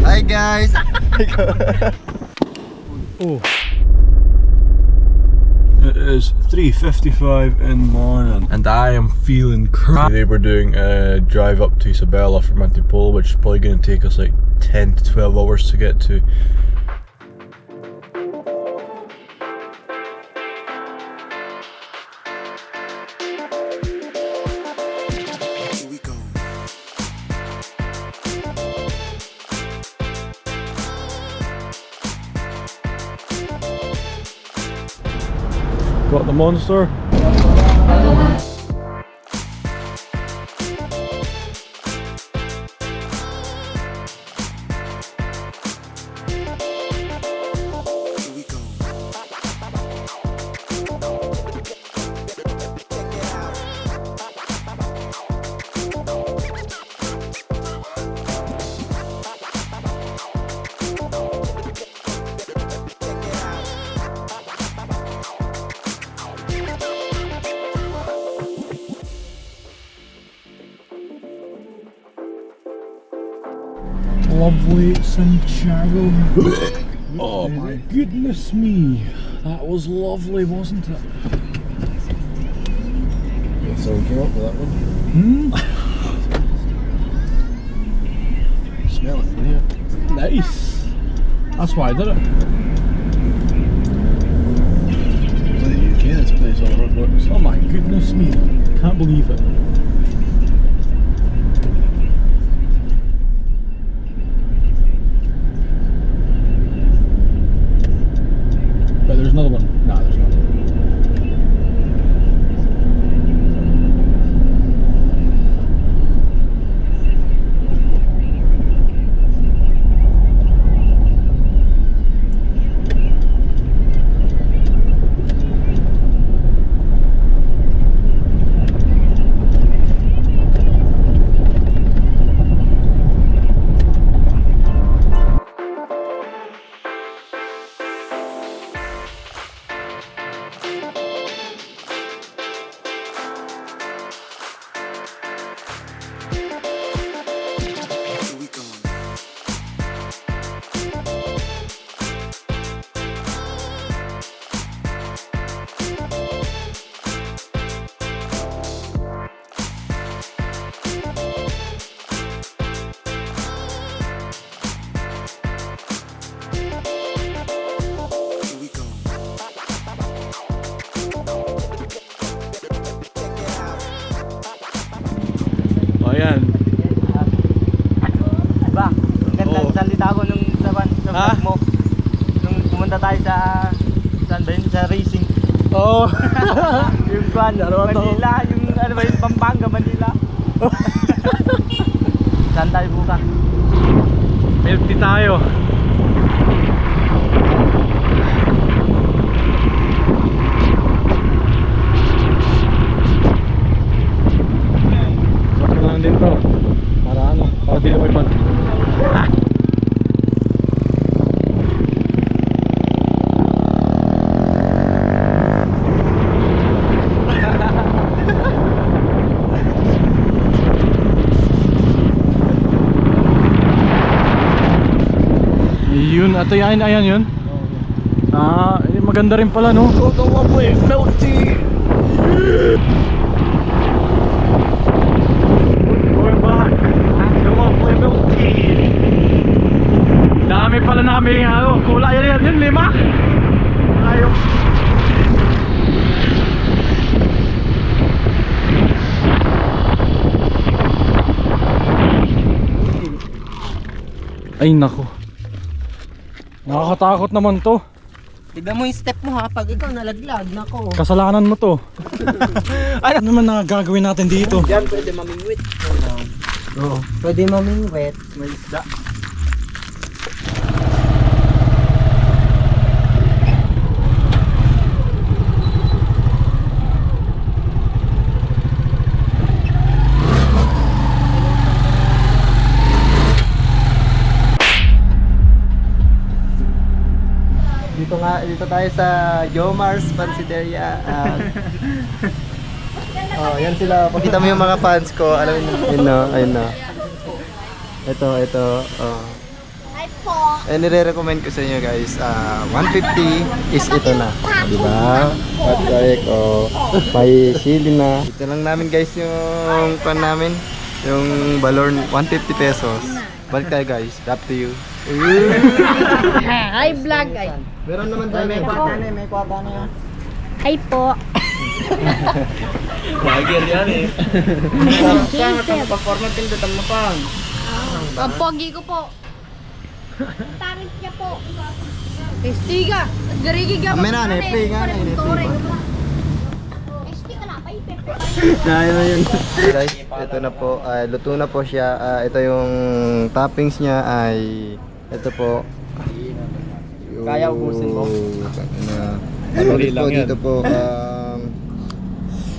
Hi guys. Oh. It is 3:55 in the morning and I am feeling crap. Today we're doing a drive up to Isabella from Antipolo, which is probably going to take us like 10 to 12 hours to get to. Got the monster. Lovely Santiago. Oh my goodness me, that was lovely, wasn't it? Yeah, so we came up with that one. Smell it from here. Nice. That's why I did it. Look at the UK, this place all roadworks. Oh my goodness me, can't believe it. But there's another one. Nah, there's not. Ayan. Diba? Ganda Oo. salita ko nung sa vlog mo. Nung pumunta tayo sa saan ba yun? Sa racing. Oh. Yung kwan, Manila, yung ano ba yun? Pampanga, Manila. Saan tayo bukas? Milk tea tayo. Sakto lang din to. Para ano? Para di lumipad. Yun, ito yan, ayan yun. Ah, maganda rin pala, no? Go, lovely milk tea. Going back to lovely milk tea. Dami pala namin, ano, kulay yan, 5. Ayaw. Ay nako, nakakatakot naman to. Tignan mo yung step mo ha, pag ikaw nalaglag, nako. Kasalanan mo to. Ano naman na gagawin natin dito? Diyan pwede mamingwit. Oo. Pwede mamingwit. May isda. Dito tayo sa Jomar's Pansiteria. Oh, yan sila. Pakita mo yung mga fans ko. Alam mo yun na. Ayun na. Ito. Oh. Hi po. Eh, nire-recommend ko sa inyo guys. 150 is ito na. Diba? At like, may sili na. Ito lang namin guys yung pan namin. Yung balon, 150 pesos. Balik tayo guys. Up to you. Hi vlog ay. Meron naman tayo. May kwata na yan. Hi po. Lager yan eh. Pag-format yung datang mo pa. Ang pogi ko po. Tarik niya po. Estiga. Garigi ka. Amen na, nepe nga. Estiga na, pay pepe. Yun. Guys, ito na po. Luto na po siya. Ito yung toppings niya ay ito po. Kaya ubusin mo? Sulit po dito po.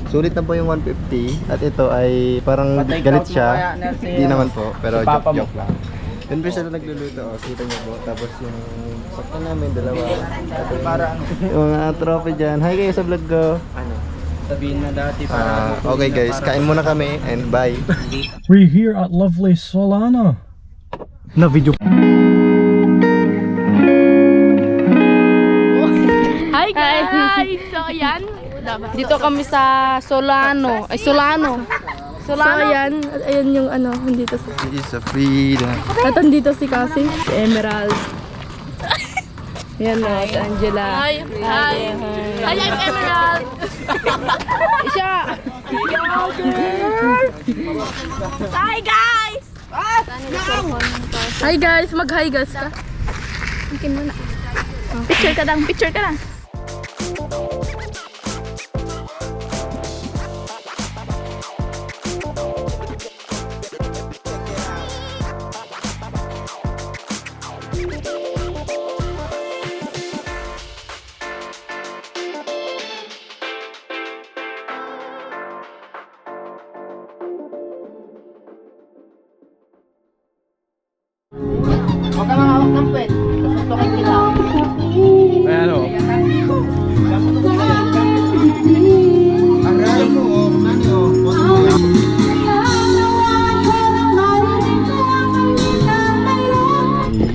Sulit na po yung 150 at ito ay parang galit siya. Hindi naman po, pero joke lang. Yun po sila nagluluto, kita niyo po. Tapos yung sakto namin, dalawa. Ito yung mga trophy dyan. Hi guys sa vlog ko. Sabihin na dati Okay guys, kain muna kami and bye. We're here at lovely Solana. Na video. Hi guys! So ayan, dito kami sa Solano. Ay Solano. So ayan, ayan yung ano, dito sa... This is a freedom. At andito si Cassie, si Emerald. Ayan na, si Angela. Hi! Hi! Hi, I'm Emerald! Isha! Hi guys! Hi guys! Mag-hi guys ka. Bikin mo na. Picture ka lang, picture ka lang. Huwag ka mahawak ng pet. Tutukin kita. Ayan o. Aray mo, kumani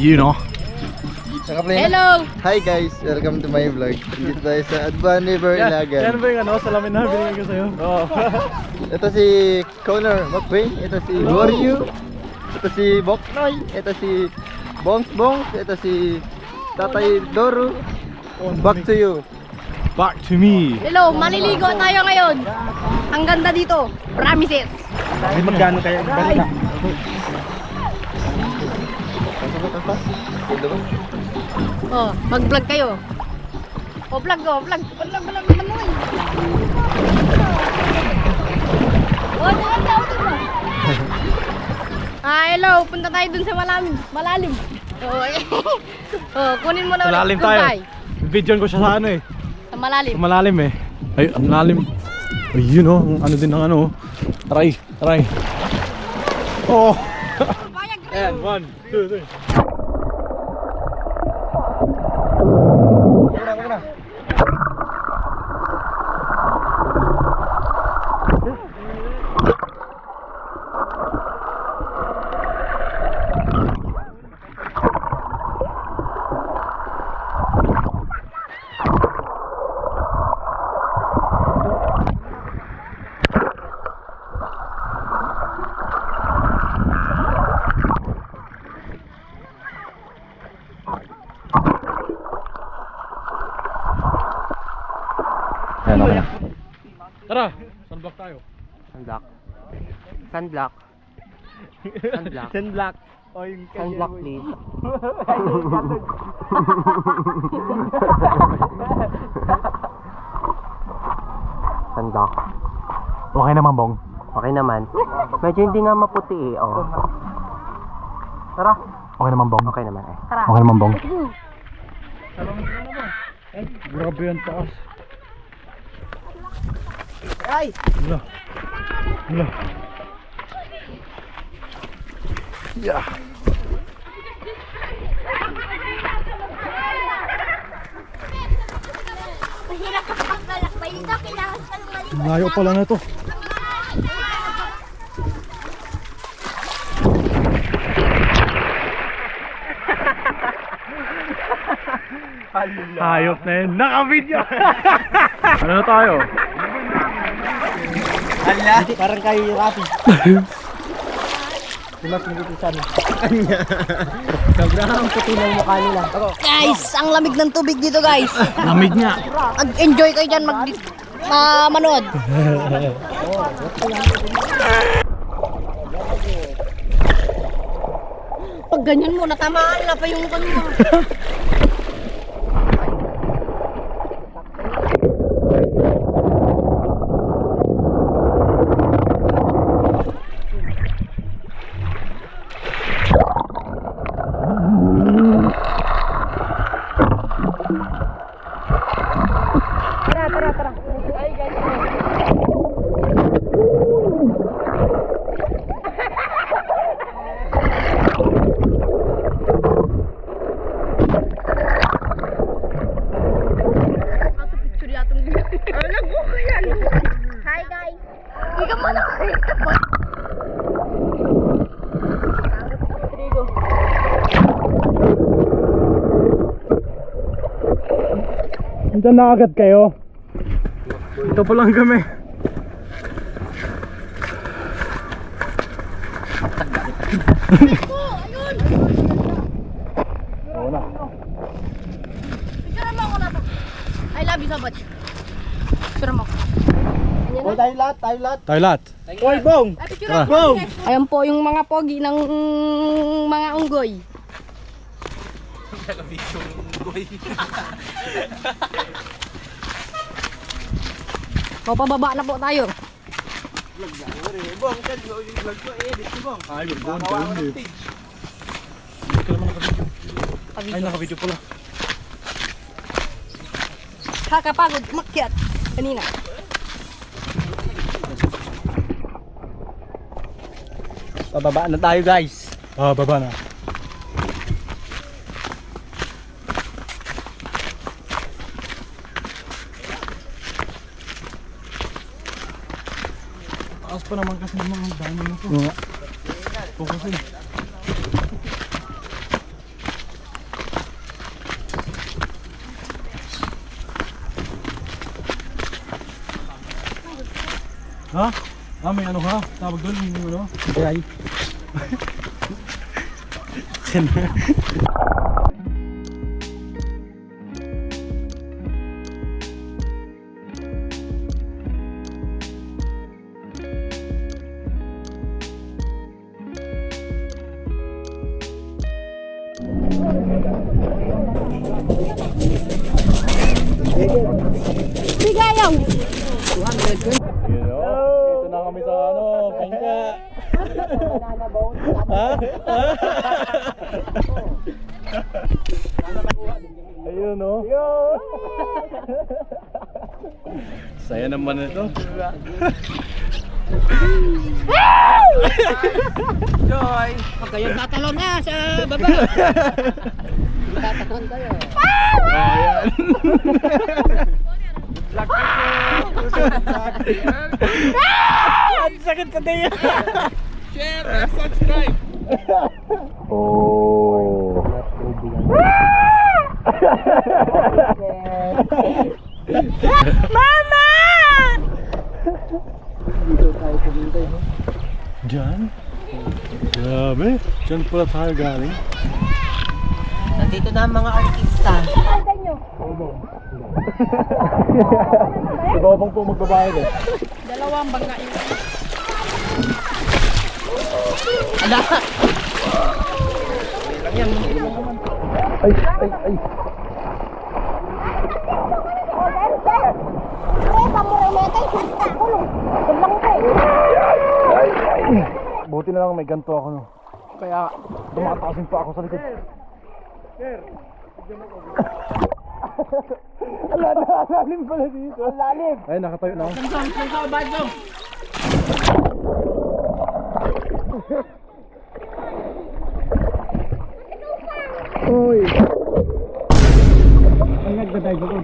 You know. Hello! Hi guys, welcome to my vlog. Dito tayo sa Advan River, Ilagan. Yan ba yung ano, salamin na binigay ko sa'yo? Oo. Ito si Connor McQueen, ito si Goryu, ito si Boknoy, ito si Bongs, ito si Tatay Doru. Back to you. Back to me. Hello, maliligo tayo ngayon. Ang ganda dito. Promises. Ay, magkano kayo? Basta. Oh, mag-vlog kayo. Oh, vlog go, vlog. Vlog. Oh, hello, punta tayo dun sa malalim. Oh, oh, kunin mo na ulit. Malalim tayo. Videoan ko siya sa ano eh. Sa malalim. Sa malalim eh. Ay, ang lalim. Ay, yun oh. Ano din ng ano. Aray. Oh. And 1, 2, 3. Tara, sunblock tayo. Sunblock. Oh, yung Sunblock please. Sunblock. Okay naman, Bong. Okay naman. Medyo hindi nga maputi eh. Oh. Tara. Okay naman, Bong. Okay naman eh. Okay naman, Bong. Grabe yan taas. Ay! Wala. Yeah. Mahirap ka pagkalak. Pahinga, kailangan pa ng mali. Layo pala na ito. Hayop na yun. Naka-video! Ano na tayo? Hala, parang kayo yung Rafi. Dimas mo dito sa amin. Sobrang puti ng mukha nila. Guys, ang lamig ng tubig dito guys. Lamig nga. Mag-enjoy kayo dyan manood. Pag ganyan mo, natamaan na pa yung kanina. Hi guys. Ikaw mo na kayo. Diyan na agad kayo. Ito pa lang kami. Picture mo ako na to. I love you so much. Picture mo. O, tayo lahat. Tayo lahat. Oy, Bong! Ay, picture mo. Ayan po yung mga pogi ng mga unggoy. Papababa na po tayo. Ay, gagawin ka lang eh. Ay, naka-video pala. Kakapagod umakyat kanina. Pababa na tayo, guys. Ah, baba na. Taas pa naman kasi ng mga dami na to. Oo nga. Focusin. Ha? Ah, may ano ha? Tawag doon yung ano? Ay. Bigayaw! Dito na kami sa ano, bangka. Ha? Ayun no. Saya naman ito. Joy! Huwag kayong tatalon na sa baba. Tatalon kayo. Ayan. Sakit ka din. Share and subscribe! Oh. Mama! Diyan? Grabe. Diyan pala tayo galing. Nandito na ang mga artista. Si Bobong po magbabayad eh. Dalawang bangka yun. Ay, ay, ay. Buti na lang may ganto ako no. Kaya dumakatasin pa ako sa likod. Wala na, lalim pala dito. Lalim. Ay, nakatayo na ako. Oy. Ang nagdadive ako,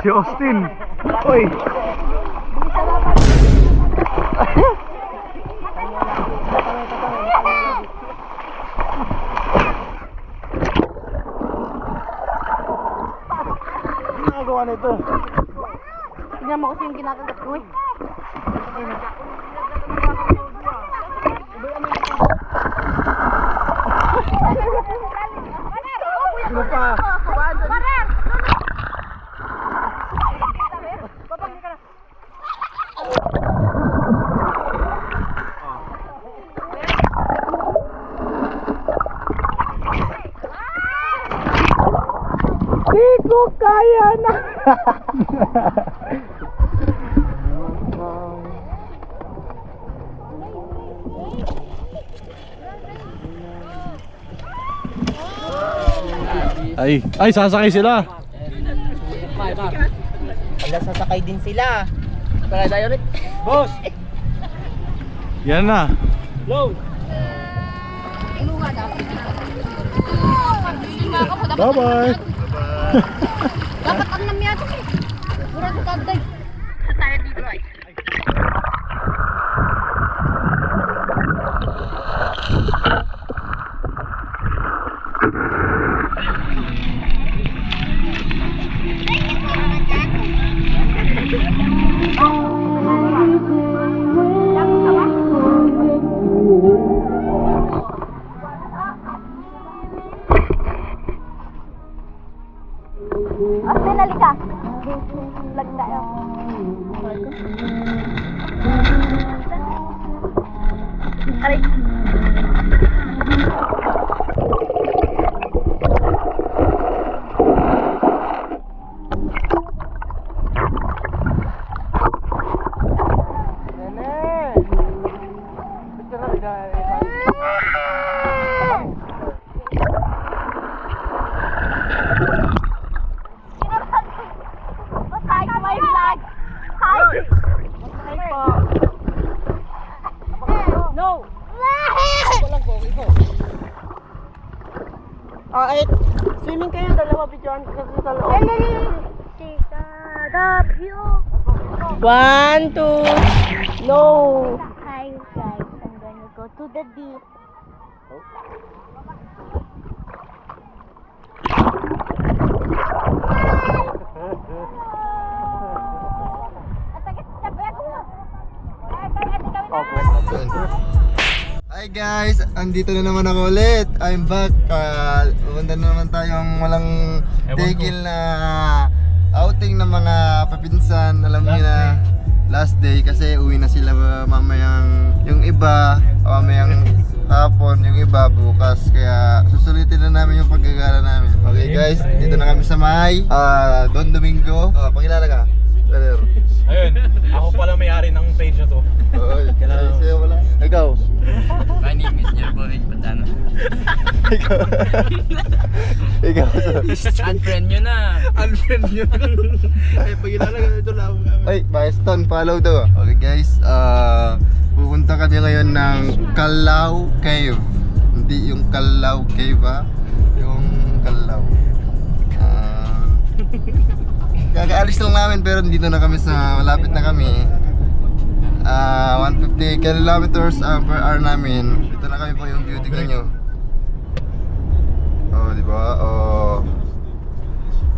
Si Austin. Oy. Ginagawa nito. Tignan mo kasi yung kinakagat ko eh. Ano pa? Di ko kaya na. Ay, sasakay sila. Wala, sasakay din sila. Boss. Yan na. Bye-bye. Dapat ang namiyado eh. Mura ko tatay. Tayo dito ay. Austin, halika. Vlog tayo. Aray. Hi to my vlog. Hi. No. Swimming kayo, dalawa videoan kasi sa loob. One, two, no. Hi guys, I'm gonna go to the deep. Hi guys, andito na naman ako ulit. I'm back. Pumunta na naman tayong walang tigil na outing ng mga papinsan. Alam niyo na last day kasi uwi na sila mamayang yung iba, mamayang hapon, yung iba bukas. Kaya susulitin na namin yung paggagala namin. Okay guys, dito na kami sa may Don Domingo. Pakilala ka. Taler. Ayun, ako pala may-ari ng page na to. Oy, siya wala. Ikaw. My name is Jerboy Patano. Ikaw. Ikaw. Unfriend nyo na. Unfriend nyo. Ay, pag ilalaga ito lang. Ay, Milestone, follow daw. Okay guys, pupunta kami ngayon ng Calao Cave. Hindi yung Calao Cave ha. Yung Calao. Kakaalis lang namin pero dito na kami sa, malapit na kami. 150 kilometers per hour namin. Dito na kami po yung view, tignan nyo. Oh, di ba? Oh.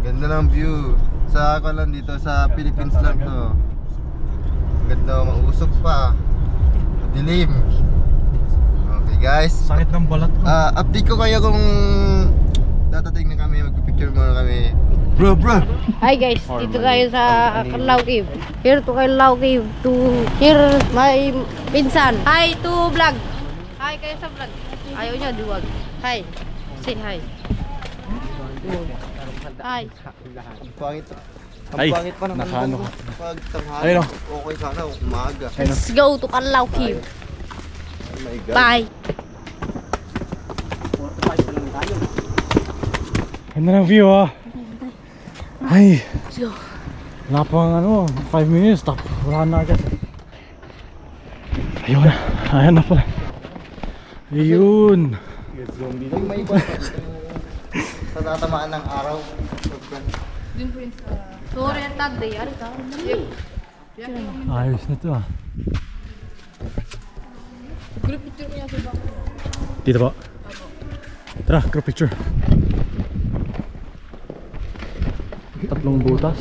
Ganda ng view. Sa ako lang dito sa Philippines lang to. Ganda, mausok pa. Dilim. Okay guys. Sakit ng balat ko. Update ko kayo kung datating na kami, magpipicture muna kami. Bro. Hi guys, dito tayo sa Calao Cave. Here to Calao Cave to hear my pinsan. Hi to vlog. Hi kayo sa vlog. Ayaw niya diwag. Hi. Say hi. Hi. Ang pangit. Ang Ay, pangit pa naman. nakaano ka. Pag tanghali. Ayun, Okay sana, umaga. Let's go to Calao Cave. Oh my God. Bye. Ganda ng view ah. Ay. Wala pang 5 minutes, tapos wala na agad. Ayun na. Ayan na pala. Ayun. Yung may iba sa tatamaan ng araw. Sorry, tagday. Ari ka. Ayos na to ah. Dito ba? Tara, group picture. Tatlong butas.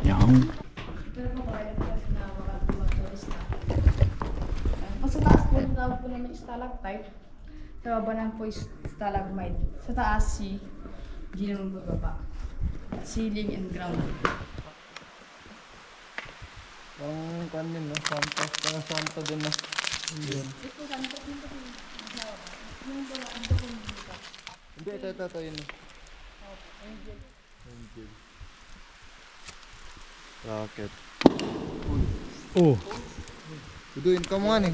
Yan. Sa taas po, tawag po namin stalactite. Sa baba naman po is stalagmite. Sa taas si G naman po baba. Ceiling and ground. Ang kanin, no? Santa. Parang Santa din na. Hindi, ito yun. Angel. Rocket. Oh. Duduin ka mo nga eh.